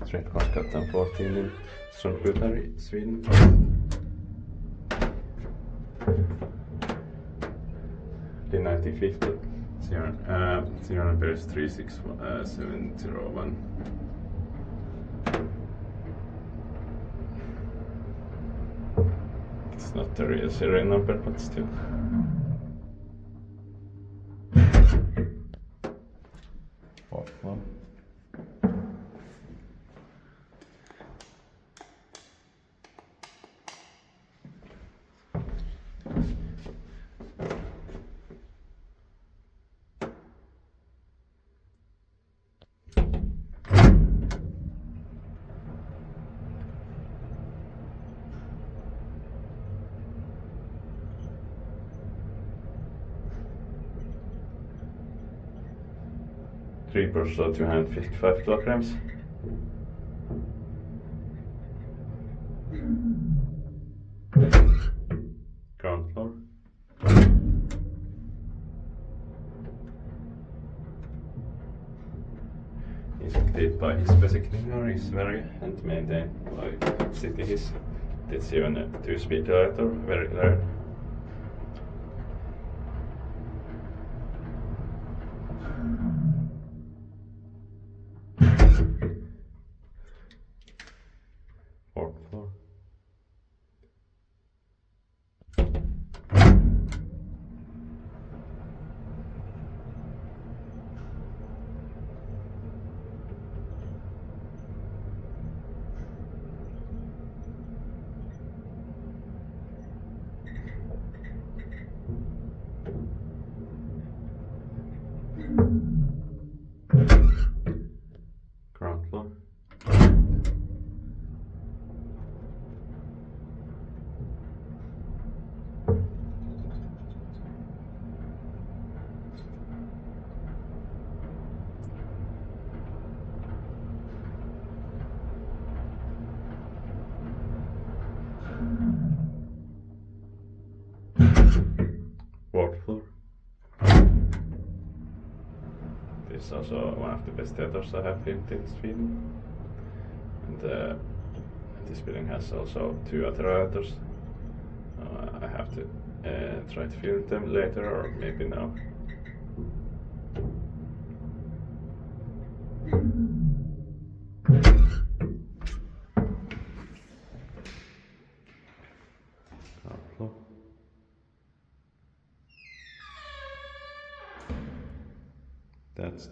Trädgårdsgatan 14 in Sundbyberg, Sweden. The 1950 serial number is 36701. It's not the real serial number, but still. Fourth floor. Three per so 255 kilograms. Ground floor. Inspected by his besiktigar is very and maintained by city his. It's even a 2-speed elevator, very rare. Fourth floor. Ground floor. Fourth floor. This is also one of the best theaters I have filmed in Sweden. And this building has also 2 other elevators. I have to try to film them later or maybe now. Ground floor. That's